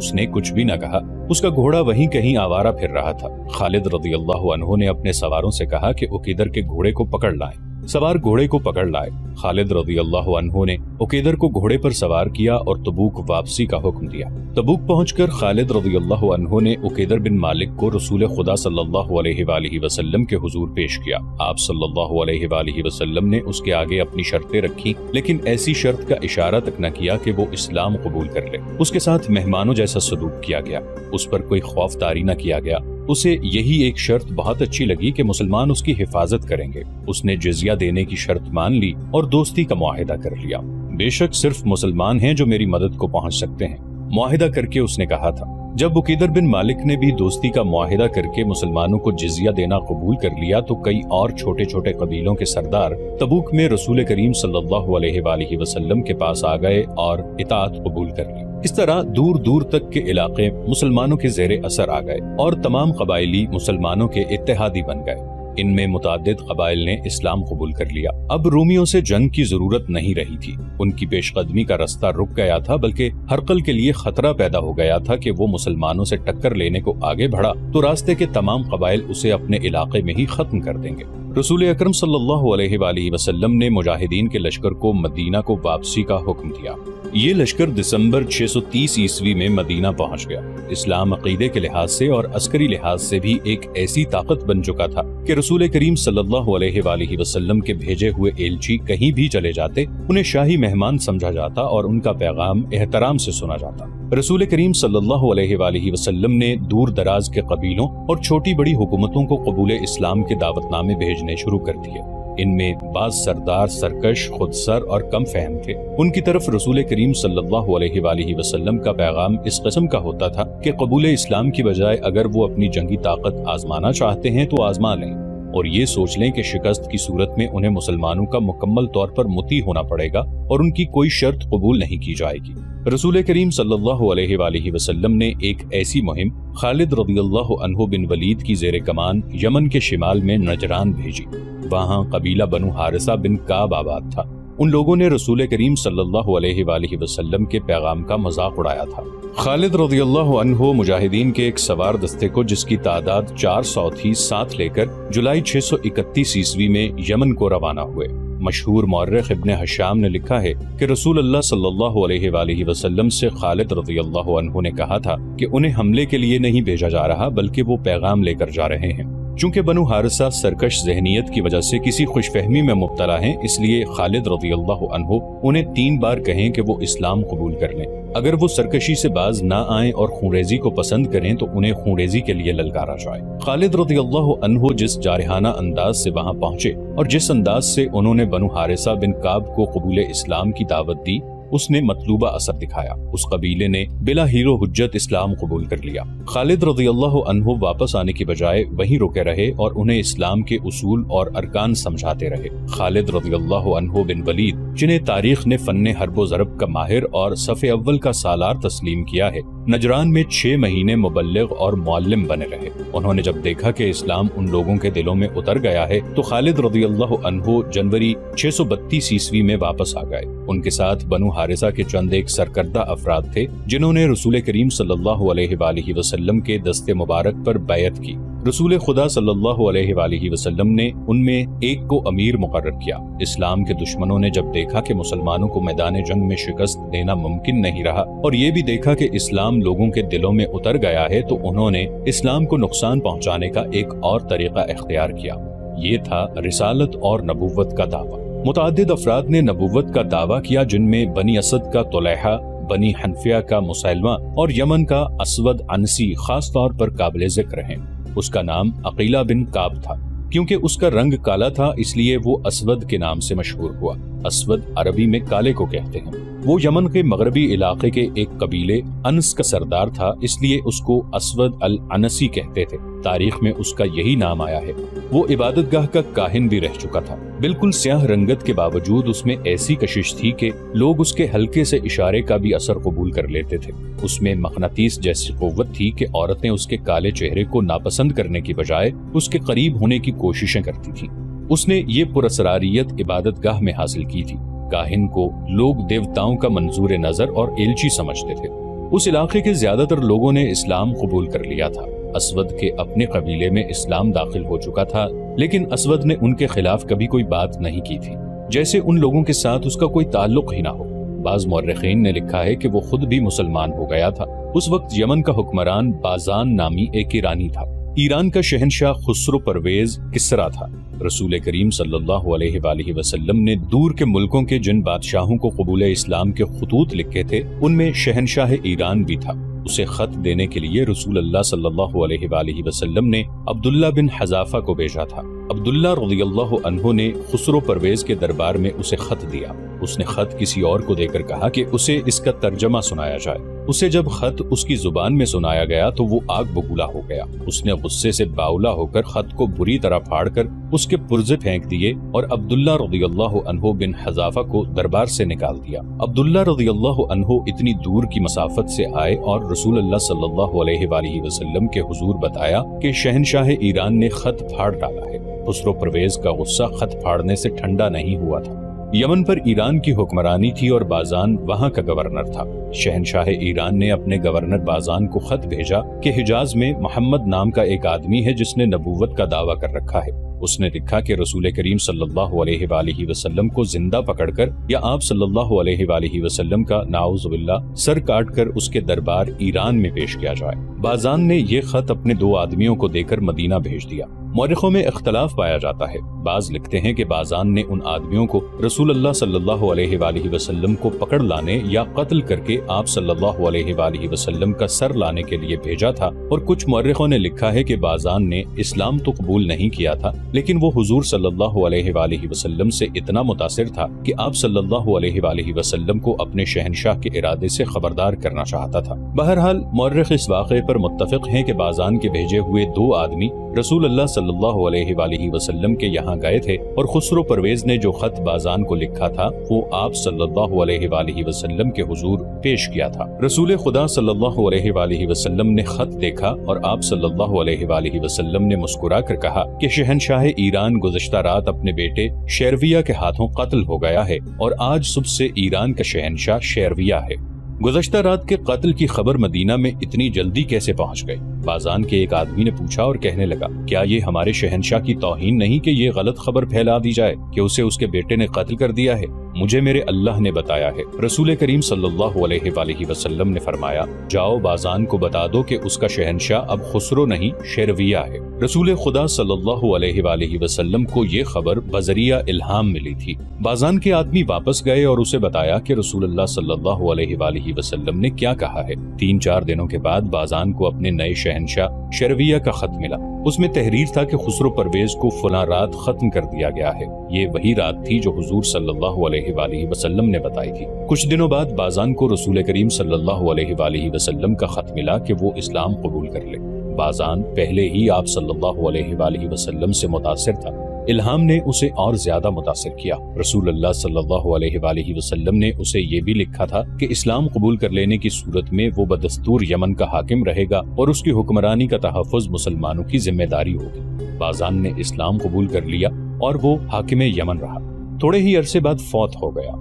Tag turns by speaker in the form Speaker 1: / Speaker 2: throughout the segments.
Speaker 1: اس نے کچھ بھی نہ کہا۔ اس کا گھوڑا وہیں کہیں آوارہ پھر رہا تھا۔ خالد رضی اللہ عنہ نے اپنے سواروں سے کہا کہ عقیدر کے گھوڑے کو پکڑ لائیں۔ سوار گھوڑے کو پکڑ لائے۔ خالد رضی اللہ عنہ نے عقیدر کو گھوڑے پر سوار کیا اور تبوک واپسی کا حکم دیا۔ تبوک پہنچ کر خالد رضی اللہ عنہ نے عقیدر بن مالک کو رسول خدا صلی اللہ علیہ وآلہ وسلم کے حضور پیش کیا۔ آپ صلی اللہ علیہ وآلہ وسلم نے اس کے آگے اپنی شرطیں رکھی، لیکن ایسی شرط کا اشارہ تک نہ کیا کہ وہ اسلام قبول کر لے۔ اس کے ساتھ مہمانوں جیسا سلوک کیا گیا، اس پر کوئی خوف طاری نہ کیا گیا۔ اسے یہی ایک شرط بہت اچھی لگی کہ مسلمان اس کی حفاظت کریں گے۔ اس نے جزیہ دینے کی شرط مان لی اور دوستی کا معاہدہ کر لیا۔ بے شک صرف مسلمان ہیں جو میری مدد کو پہنچ سکتے ہیں، معاہدہ کر کے اس نے کہا تھا۔ جب عقیدر بن مالک نے بھی دوستی کا معاہدہ کر کے مسلمانوں کو جزیہ دینا قبول کر لیا تو کئی اور چھوٹے چھوٹے قبیلوں کے سردار تبوک میں رسول کریم صلی اللہ علیہ وآلہ وسلم کے پاس آ گئے اور اطاعت قبول کر لی۔ اس طرح دور دور تک کے علاقے مسلمانوں کے زیر اثر آ گئے اور تمام قبائلی مسلمانوں کے اتحادی بن گئے۔ ان میں متعدد قبائل نے اسلام قبول کر لیا۔ اب رومیوں سے جنگ کی ضرورت نہیں رہی تھی۔ ان کی پیش قدمی کا رستہ رک گیا تھا، بلکہ ہرقل کے لیے خطرہ پیدا ہو گیا تھا کہ وہ مسلمانوں سے ٹکر لینے کو آگے بڑھا تو راستے کے تمام قبائل اسے اپنے علاقے میں ہی ختم کر دیں گے۔ رسول اکرم صلی اللہ علیہ وآلہ وسلم نے مجاہدین کے لشکر کو مدینہ کو واپسی کا حکم دیا۔ یہ لشکر دسمبر 630 عیسوی میں مدینہ پہنچ گیا۔ اسلام عقیدے کے لحاظ سے اور عسکری لحاظ سے بھی ایک ایسی طاقت بن چکا تھا کہ رسول کریم صلی اللہ علیہ وآلہ وسلم کے بھیجے ہوئے ایلچی کہیں بھی چلے جاتے، انہیں شاہی مہمان سمجھا جاتا اور ان کا پیغام احترام سے سنا جاتا۔ رسول کریم صلی اللہ علیہ وآلہ وسلم نے دور دراز کے قبیلوں اور چھوٹی بڑی حکومتوں کو قبول اسلام کے دعوت نامے بھیجنے شروع کر دیے۔ ان میں بعض سردار سرکش، خود سر اور کم فہم تھے۔ ان کی طرف رسول کریم صلی اللہ علیہ وآلہ وسلم کا پیغام اس قسم کا ہوتا تھا کہ قبول اسلام کی بجائے اگر وہ اپنی جنگی طاقت آزمانا چاہتے ہیں تو آزما لیں، اور یہ سوچ لیں کہ شکست کی صورت میں انہیں مسلمانوں کا مکمل طور پر مطیع ہونا پڑے گا اور ان کی کوئی شرط قبول نہیں کی جائے گی۔ رسول کریم صلی اللہ علیہ وآلہ وسلم نے ایک ایسی مہم خالد رضی اللہ عنہ بن ولید کی زیر کمان یمن کے شمال میں نجران بھیجی۔ وہاں قبیلہ بنو حارثہ بن کعب آباد تھا۔ ان لوگوں نے رسول کریم صلی اللہ علیہ وآلہ وسلم کے پیغام کا مذاق اڑایا تھا۔ خالد رضی اللہ عنہ مجاہدین کے ایک سوار دستے کو، جس کی تعداد 400 تھی، ساتھ لے کر جولائی 631 عیسوی میں یمن کو روانہ ہوئے۔ مشہور مورخ ابن حشام نے لکھا ہے کہ رسول اللہ صلی اللہ علیہ وآلہ وسلم سے خالد رضی اللہ عنہ نے کہا تھا کہ انہیں حملے کے لیے نہیں بھیجا جا رہا بلکہ وہ پیغام لے کر جا رہے ہیں۔ چونکہ بنو حارثہ سرکش ذہنیت کی وجہ سے کسی خوش فہمی میں مبتلا ہیں، اس لیے خالد رضی اللہ عنہ انہیں 3 بار کہیں کہ وہ اسلام قبول کر لیں۔ اگر وہ سرکشی سے باز نہ آئیں اور خونریزی کو پسند کریں تو انہیں خونریزی کے لیے للکارا جائے۔ خالد رضی اللہ عنہ جس جارحانہ انداز سے وہاں پہنچے اور جس انداز سے انہوں نے بنو حارثہ بن کعب کو قبول اسلام کی دعوت دی، اس نے مطلوبہ اثر دکھایا۔ اس قبیلے نے بلا ہیرو حجت اسلام قبول کر لیا۔ خالد رضی اللہ عنہ واپس آنے کی بجائے وہیں رکے رہے اور انہیں اسلام کے اصول اور ارکان سمجھاتے رہے۔ خالد رضی اللہ عنہ بن ولید، جنہیں تاریخ نے فن حرب و ضرب کا ماہر اور صف اول کا سالار تسلیم کیا ہے، نجران میں 6 مہینے مبلغ اور معلم بنے رہے۔ انہوں نے جب دیکھا کہ اسلام ان لوگوں کے دلوں میں اتر گیا ہے تو خالد رضی اللہ عنہ جنوری 632 عیسوی میں واپس آ گئے۔ ان کے ساتھ بنو حارثہ کے چند ایک سرکردہ افراد تھے جنہوں نے رسول کریم صلی اللہ علیہ وآلہ وسلم کے دست مبارک پر بیعت کی۔ رسول خدا صلی اللہ علیہ وآلہ وسلم نے ان میں ایک کو امیر مقرر کیا۔ اسلام کے دشمنوں نے جب دیکھا کہ مسلمانوں کو میدان جنگ میں شکست دینا ممکن نہیں رہا اور یہ بھی دیکھا کہ اسلام لوگوں کے دلوں میں اتر گیا ہے، تو انہوں نے اسلام کو نقصان پہنچانے کا ایک اور طریقہ اختیار کیا۔ یہ تھا رسالت اور نبوت کا دعویٰ۔ متعدد افراد نے نبوت کا دعویٰ کیا، جن میں بنی اسد کا طلیحہ، بنی حنفیہ کا مسیلمہ اور یمن کا اسود عنسی خاص طور پر قابل ذکر ہیں۔ اس کا نام عقیلہ بن کعب تھا۔ کیونکہ اس کا رنگ کالا تھا اس لیے وہ اسود کے نام سے مشہور ہوا۔ اسود عربی میں کالے کو کہتے ہیں۔ وہ یمن کے مغربی علاقے کے ایک قبیلے انس کا سردار تھا، اس لیے اس کو اسود العنسی کہتے تھے۔ تاریخ میں اس کا یہی نام آیا ہے۔ وہ عبادت گاہ کا کاہن بھی رہ چکا تھا۔ بالکل سیاہ رنگت کے باوجود اس میں ایسی کشش تھی کہ لوگ اس کے ہلکے سے اشارے کا بھی اثر قبول کر لیتے تھے۔ اس میں مغناطیس جیسی قوت تھی کہ عورتیں اس کے کالے چہرے کو ناپسند کرنے کی بجائے اس کے قریب ہونے کی کوششیں کرتی تھیں۔ اس نے یہ پراسراریت عبادت گاہ میں حاصل کی تھی۔ کاہن کو لوگ دیوتاؤں کا منظور نظر اور ایلچی سمجھتے تھے۔ اس علاقے کے زیادہ تر لوگوں نے اسلام قبول کر لیا تھا۔ اسود کے اپنے قبیلے میں اسلام داخل ہو چکا تھا، لیکن اسود نے ان کے خلاف کبھی کوئی بات نہیں کی تھی، جیسے ان لوگوں کے ساتھ اس کا کوئی تعلق ہی نہ ہو۔ بعض مورخین نے لکھا ہے کہ وہ خود بھی مسلمان ہو گیا تھا۔ اس وقت یمن کا حکمران بازان نامی ایک ایرانی تھا۔ ایران کا شہنشاہ خسرو پرویز کسرا تھا۔ رسول کریم صلی اللہ علیہ وآلہ وسلم نے دور کے ملکوں کے جن بادشاہوں کو قبول اسلام کے خطوط لکھے تھے، ان میں شہنشاہ ایران بھی تھا۔ اسے خط دینے کے لیے رسول اللہ صلی اللہ علیہ وآلہ وسلم نے عبداللہ بن حذافہ کو بھیجا تھا۔ عبداللہ رضی اللہ عنہ نے خسرو پرویز کے دربار میں اسے خط دیا۔ اس نے خط کسی اور کو دے کر کہا کہ اسے اس کا ترجمہ سنایا جائے۔ اسے جب خط اس کی زبان میں سنایا گیا تو وہ آگ بگولا ہو گیا۔ اس نے غصے سے باولا ہو کر خط کو بری طرح پھاڑ کر اس کے پرزے پھینک دیے اور عبداللہ رضی اللہ عنہ بن حذافہ کو دربار سے نکال دیا۔ عبداللہ رضی اللہ عنہ اتنی دور کی مسافت سے آئے اور رسول اللہ صلی اللہ علیہ وآلہ وسلم کے حضور بتایا کہ شہنشاہ ایران نے خط پھاڑ ڈالا ہے۔ خسرو پرویز کا غصہ خط پھاڑنے سے ٹھنڈا نہیں ہوا تھا۔ یمن پر ایران کی حکمرانی تھی اور بازان وہاں کا گورنر تھا۔ شہنشاہ ایران نے اپنے گورنر بازان کو خط بھیجا کہ حجاز میں محمد نام کا ایک آدمی ہے جس نے نبوت کا دعویٰ کر رکھا ہے۔ اس نے لکھا کہ رسول کریم صلی اللہ علیہ وآلہ وسلم کو زندہ پکڑ کر یا آپ صلی اللہ علیہ وآلہ وسلم کا نعوذ باللہ سر کاٹ کر اس کے دربار ایران میں پیش کیا جائے۔ بازان نے یہ خط اپنے 2 آدمیوں کو دے کر مدینہ بھیج دیا۔ مورخوں میں اختلاف پایا جاتا ہے۔ بعض لکھتے ہیں کہ بازان نے ان آدمیوں کو رسول اللہ صلی اللہ علیہ وآلہ وسلم کو پکڑ لانے یا قتل کر کے آپ صلی اللہ علیہ وآلہ وسلم کا سر لانے کے لیے بھیجا تھا، اور کچھ مورخوں نے لکھا ہے کہ بازان نے اسلام تو قبول نہیں کیا تھا، لیکن وہ حضور صلی اللہ علیہ وآلہ وسلم سے اتنا متاثر تھا کہ آپ صلی اللہ علیہ وآلہ وسلم کو اپنے شہنشاہ کے ارادے سے خبردار کرنا چاہتا تھا۔ بہرحال مورخ اس واقعے پر متفق ہیں کہ بازان کے بھیجے ہوئے 2 آدمی رسول اللہ صلی اللہ علیہ وآلہ وسلم کے یہاں گئے تھے، اور خسرو پرویز نے جو خط بازان کو لکھا تھا وہ آپ صلی اللہ علیہ وآلہ وسلم کے حضور پیش کیا تھا۔ رسول خدا صلی اللہ علیہ وآلہ وسلم نے خط دیکھا اور آپ صلی اللہ علیہ وآلہ وسلم نے مسکرا کر کہا کہ شہنشاہ ایران گزشتہ رات اپنے بیٹے شیرویہ کے ہاتھوں قتل ہو گیا ہے، اور آج صبح سے ایران کا شہنشاہ شیرویہ ہے۔ گزشتہ رات کے قتل کی خبر مدینہ میں اتنی جلدی کیسے پہنچ گئی؟ بازان کے ایک آدمی نے پوچھا اور کہنے لگا، کیا یہ ہمارے شہنشاہ کی توہین نہیں کہ یہ غلط خبر پھیلا دی جائے کہ اسے اس کے بیٹے نے قتل کر دیا ہے؟ مجھے میرے اللہ نے بتایا ہے۔ رسول کریم صلی اللہ علیہ وآلہ وسلم نے فرمایا، جاؤ بازان کو بتا دو کہ اس کا شہنشاہ اب خسرو نہیں شیرویہ ہے۔ رسول خدا صلی اللہ علیہ وآلہ وسلم کو یہ خبر بذریعہ الہام ملی تھی۔ بازان کے آدمی واپس گئے اور اسے بتایا کہ رسول اللہ صلی اللہ علیہ وآلہ وسلم نے کیا کہا ہے۔ 3-4 دنوں کے بعد بازان کو اپنے نئے شہنشاہ شیرویہ کا خط ملا۔ اس میں تحریر تھا کہ خسرو پرویز کو فلاں رات ختم کر دیا گیا ہے۔ یہ وہی رات تھی جو حضور صلی اللہ علیہ وآلہ وسلم نے بتائی تھی۔ کچھ دنوں بعد بازان کو رسول کریم صلی اللہ علیہ وآلہ وسلم کا خط ملا کہ وہ اسلام قبول کر لے۔ بازان پہلے ہی آپ صلی اللہ علیہ وآلہ وسلم سے متاثر تھا۔ الہام نے اسے اور زیادہ متاثر کیا۔ رسول اللہ صلی اللہ علیہ وآلہ وسلم نے اسے یہ بھی لکھا تھا کہ اسلام قبول کر لینے کی صورت میں وہ بدستور یمن کا حاکم رہے گا اور اس کی حکمرانی کا تحفظ مسلمانوں کی ذمہ داری ہوگی۔ بازان نے اسلام قبول کر لیا اور وہ حاکم یمن رہا۔ تھوڑے ہی عرصے بعد فوت ہو گیا۔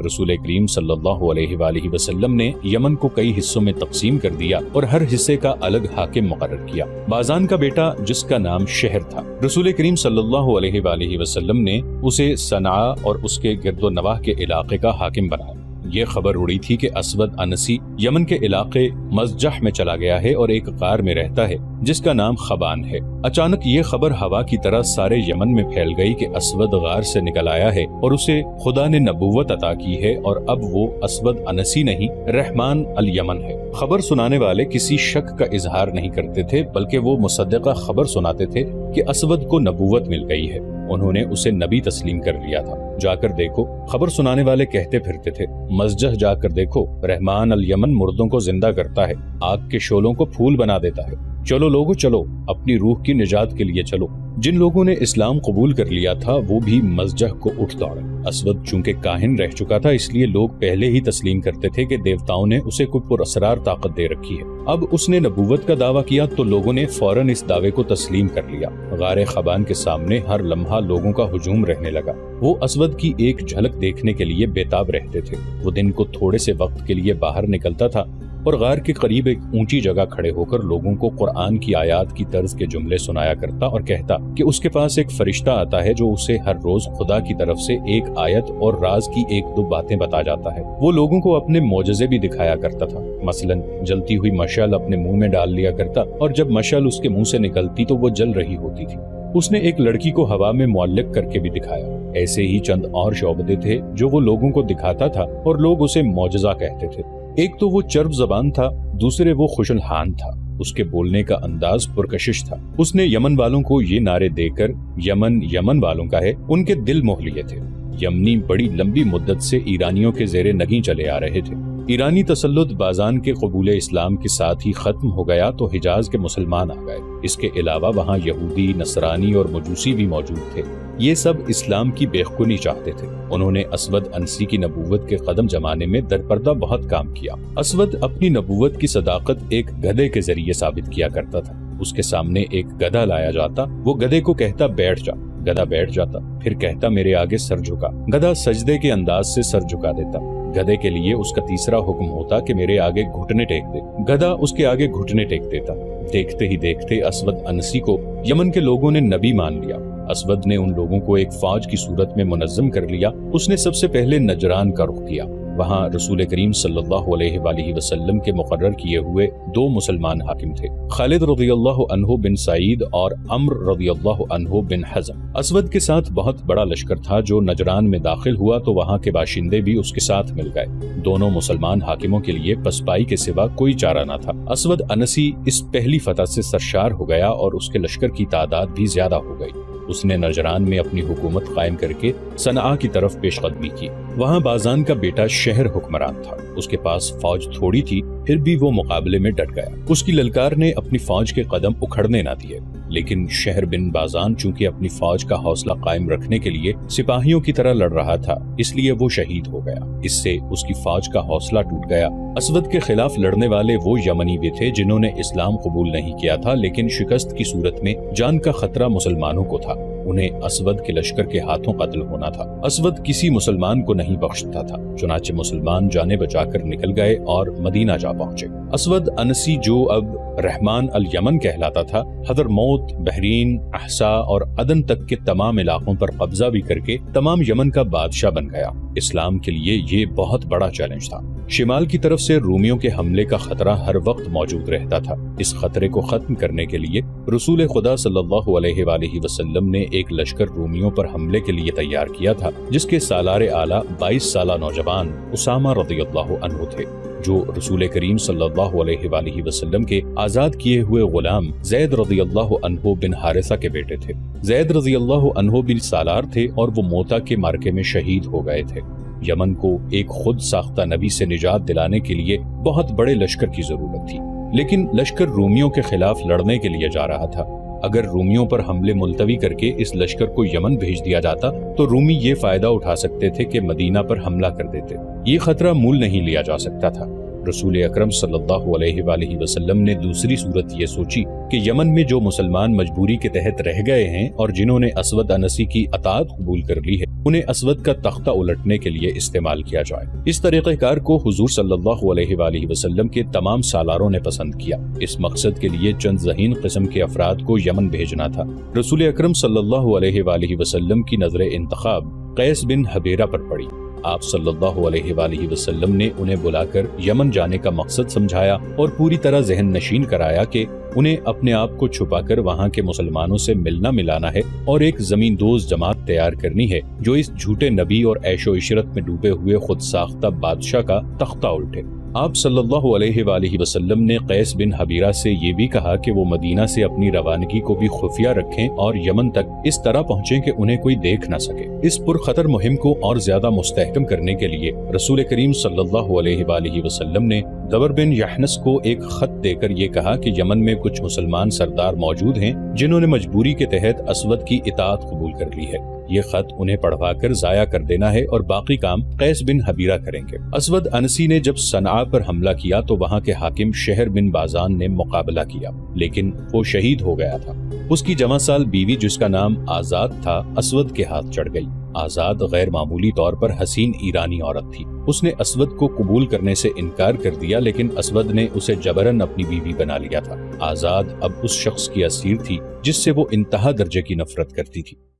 Speaker 1: رسول کریم صلی اللہ علیہ وآلہ وسلم نے یمن کو کئی حصوں میں تقسیم کر دیا اور ہر حصے کا الگ حاکم مقرر کیا۔ بازان کا بیٹا جس کا نام شہر تھا، رسول کریم صلی اللہ علیہ وآلہ وسلم نے اسے صنعاء اور اس کے گرد و نواح کے علاقے کا حاکم بنایا۔ یہ خبر اڑی تھی کہ اسود انسی یمن کے علاقے مزجح میں چلا گیا ہے اور ایک غار میں رہتا ہے جس کا نام خبان ہے۔ اچانک یہ خبر ہوا کی طرح سارے یمن میں پھیل گئی کہ اسود غار سے نکل آیا ہے اور اسے خدا نے نبوت عطا کی ہے، اور اب وہ اسود انسی نہیں، رحمان الیمن ہے۔ خبر سنانے والے کسی شک کا اظہار نہیں کرتے تھے، بلکہ وہ مصدقہ خبر سناتے تھے کہ اسود کو نبوت مل گئی ہے۔ انہوں نے اسے نبی تسلیم کر لیا تھا۔ جا کر دیکھو، خبر سنانے والے کہتے پھرتے تھے، مزجح جا کر دیکھو، رحمان الیمن مردوں کو زندہ کرتا ہے، آگ کے شعلوں کو پھول بنا دیتا ہے۔ چلو لوگو چلو، اپنی روح کی نجات کے لیے چلو۔ جن لوگوں نے اسلام قبول کر لیا تھا وہ بھی مزجح کو اٹھ دوڑے۔ اسود چونکہ کاہن رہ چکا تھا، اس لیے لوگ پہلے ہی تسلیم کرتے تھے کہ دیوتاؤں نے اسے کوئی پراسرار طاقت دے رکھی ہے۔ اب اس نے نبوت کا دعویٰ کیا تو لوگوں نے فوراً اس دعوے کو تسلیم کر لیا۔ غار خبان کے سامنے ہر لمحہ لوگوں کا ہجوم رہنے لگا۔ وہ اسود کی ایک جھلک دیکھنے کے لیے بے تاب رہتے تھے۔ وہ دن کو تھوڑے سے وقت کے لیے باہر نکلتا تھا اور غار کے قریب ایک اونچی جگہ کھڑے ہو کر لوگوں کو قرآن کی آیات کی طرز کے جملے سنایا کرتا اور کہتا کہ اس کے پاس ایک فرشتہ آتا ہے جو اسے ہر روز خدا کی طرف سے ایک آیت اور راز کی 1-2 باتیں بتا جاتا ہے۔ وہ لوگوں کو اپنے معجزے بھی دکھایا کرتا تھا، مثلا جلتی ہوئی مشعل اپنے منہ میں ڈال لیا کرتا اور جب مشعل اس کے منہ سے نکلتی تو وہ جل رہی ہوتی تھی۔ اس نے ایک لڑکی کو ہوا میں معلق کر کے بھی دکھایا۔ ایسے ہی چند اور شعبدے تھے جو وہ لوگوں کو دکھاتا تھا اور لوگ اسے معجزہ کہتے تھے۔ ایک تو وہ چرب زبان تھا، دوسرے وہ خوش الحان تھا۔ اس کے بولنے کا انداز پرکشش تھا۔ اس نے یمن والوں کو یہ نعرے دے کر یمن یمن والوں کا ہے ان کے دل موہ لیے تھے۔ یمنی بڑی لمبی مدت سے ایرانیوں کے زیر نگیں چلے آ رہے تھے۔ ایرانی تسلط بازان کے قبول اسلام کے ساتھ ہی ختم ہو گیا تو حجاز کے مسلمان آ گئے۔ اس کے علاوہ وہاں یہودی، نصرانی اور مجوسی بھی موجود تھے۔ یہ سب اسلام کی بےخونی چاہتے تھے۔ انہوں نے اسود انسی کی نبوت کے قدم جمانے میں درپردہ بہت کام کیا۔ اسود اپنی نبوت کی صداقت ایک گدھے کے ذریعے ثابت کیا کرتا تھا۔ اس کے سامنے ایک گدھا لایا جاتا، وہ گدھے کو کہتا بیٹھ جا، گدھا بیٹھ جاتا، پھر کہتا میرے آگے سر جھکا، گدھا سجدے کے انداز سے سر جھکا دیتا۔ گدھے کے لیے اس کا تیسرا حکم ہوتا کہ میرے آگے گھٹنے ٹیک دے، گدھا اس کے آگے گھٹنے ٹیک دیتا۔ دیکھتے ہی دیکھتے اسود انسی کو یمن کے لوگوں نے نبی مان لیا۔ اسود نے ان لوگوں کو ایک فوج کی صورت میں منظم کر لیا۔ اس نے سب سے پہلے نجران کا رخ کیا۔ وہاں رسول کریم صلی اللہ علیہ وآلہ وسلم کے مقرر کیے ہوئے 2 مسلمان حاکم تھے، خالد رضی اللہ عنہ بن سعید اور عمر رضی اللہ عنہ بن حزم۔ اسود کے ساتھ بہت بڑا لشکر تھا جو نجران میں داخل ہوا تو وہاں کے باشندے بھی اس کے ساتھ مل گئے۔ دونوں مسلمان حاکموں کے لیے پسپائی کے سوا کوئی چارہ نہ تھا۔ اسود انسی اس پہلی فتح سے سرشار ہو گیا اور اس کے لشکر کی تعداد بھی زیادہ ہو گئی۔ اس نے نجران میں اپنی حکومت قائم کر کے صنعاء کی طرف پیش قدمی کی۔ وہاں بازان کا بیٹا شہر حکمران تھا۔ اس کے پاس فوج تھوڑی تھی، پھر بھی وہ مقابلے میں ڈٹ گیا۔ اس کی للکار نے اپنی فوج کے قدم اکھڑنے نہ دیے، لیکن شہر بن بازان چونکہ اپنی فوج کا حوصلہ قائم رکھنے کے لیے سپاہیوں کی طرح لڑ رہا تھا، اس لیے وہ شہید ہو گیا۔ اس سے اس کی فوج کا حوصلہ ٹوٹ گیا۔ اسود کے خلاف لڑنے والے وہ یمنی بھی تھے جنہوں نے اسلام قبول نہیں کیا تھا، لیکن شکست کی صورت میں جان کا خطرہ مسلمانوں کو تھا۔ انہیں اسود کے لشکر کے ہاتھوں قتل ہونا تھا۔ اسود کسی مسلمان کو نہیں بخشتا تھا، چنانچہ مسلمان جانیں بچا کر نکل گئے اور مدینہ جا پہنچے۔ اسود انسی جو اب رحمان الیمن کہلاتا تھا، حضرموت، بحرین، احسا اور عدن تک کے تمام علاقوں پر قبضہ بھی کر کے تمام یمن کا بادشاہ بن گیا۔ اسلام کے لیے یہ بہت بڑا چیلنج تھا۔ شمال کی طرف سے رومیوں کے حملے کا خطرہ ہر وقت موجود رہتا تھا۔ اس خطرے کو ختم کرنے کے لیے رسول خدا صلی اللہ علیہ وآلہ وسلم نے ایک لشکر رومیوں پر حملے کے لیے تیار کیا تھا، جس کے سالار اعلیٰ 22 سالہ نوجوان اسامہ رضی اللہ عنہ تھے، جو رسول کریم صلی اللہ علیہ وآلہ وسلم کے آزاد کیے ہوئے غلام زید رضی اللہ عنہ بن حارثہ کے بیٹے تھے۔ زید رضی اللہ عنہ بھی سالار تھے اور وہ موتا کے معرکے میں شہید ہو گئے تھے۔ یمن کو ایک خود ساختہ نبی سے نجات دلانے کے لیے بہت بڑے لشکر کی ضرورت تھی، لیکن لشکر رومیوں کے خلاف لڑنے کے لیے جا رہا تھا۔ اگر رومیوں پر حملے ملتوی کر کے اس لشکر کو یمن بھیج دیا جاتا تو رومی یہ فائدہ اٹھا سکتے تھے کہ مدینہ پر حملہ کر دیتے۔ یہ خطرہ مول نہیں لیا جا سکتا تھا۔ رسول اکرم صلی اللہ علیہ وآلہ وسلم نے دوسری صورت یہ سوچی کہ یمن میں جو مسلمان مجبوری کے تحت رہ گئے ہیں اور جنہوں نے اسود انسی کی اطاعت قبول کر لی ہے، انہیں اسود کا تختہ الٹنے کے لیے استعمال کیا جائے۔ اس طریقہ کار کو حضور صلی اللہ علیہ وآلہ وسلم کے تمام سالاروں نے پسند کیا۔ اس مقصد کے لیے چند ذہین قسم کے افراد کو یمن بھیجنا تھا۔ رسول اکرم صلی اللہ علیہ وآلہ وسلم کی نظر انتخاب قیس بن حبیرہ پر پڑی۔ آپ صلی اللہ علیہ وآلہ وسلم نے انہیں بلا کر یمن جانے کا مقصد سمجھایا اور پوری طرح ذہن نشین کرایا کہ انہیں اپنے آپ کو چھپا کر وہاں کے مسلمانوں سے ملنا ملانا ہے اور ایک زمین دوز جماعت تیار کرنی ہے جو اس جھوٹے نبی اور عیش و عشرت میں ڈوبے ہوئے خود ساختہ بادشاہ کا تختہ الٹے۔ آپ صلی اللہ علیہ وآلہ وسلم نے قیس بن حبیرہ سے یہ بھی کہا کہ وہ مدینہ سے اپنی روانگی کو بھی خفیہ رکھیں اور یمن تک اس طرح پہنچیں کہ انہیں کوئی دیکھ نہ سکے۔ اس پرخطر مہم کو اور زیادہ مستحکم کرنے کے لیے رسول کریم صلی اللہ علیہ وآلہ وسلم نے دور بن یحنس کو ایک خط دے کر یہ کہا کہ یمن میں کچھ مسلمان سردار موجود ہیں جنہوں نے مجبوری کے تحت اسود کی اطاعت قبول کر لی ہے۔ یہ خط انہیں پڑھوا کر ضائع کر دینا ہے اور باقی کام قیس بن حبیرہ کریں گے۔ اسود انسی نے جب صنعاء پر حملہ کیا تو وہاں کے حاکم شہر بن بازان نے مقابلہ کیا، لیکن وہ شہید ہو گیا تھا۔ اس کی جوان سال بیوی جس کا نام آزاد تھا اسود کے ہاتھ چڑھ گئی۔ آزاد غیر معمولی طور پر حسین ایرانی عورت تھی۔ اس نے اسود کو قبول کرنے سے انکار کر دیا، لیکن اسود نے اسے جبرن اپنی بیوی بنا لیا تھا۔ آزاد اب اس شخص کی اسیر تھی جس سے وہ انتہا درجے کی نفرت کرتی تھی۔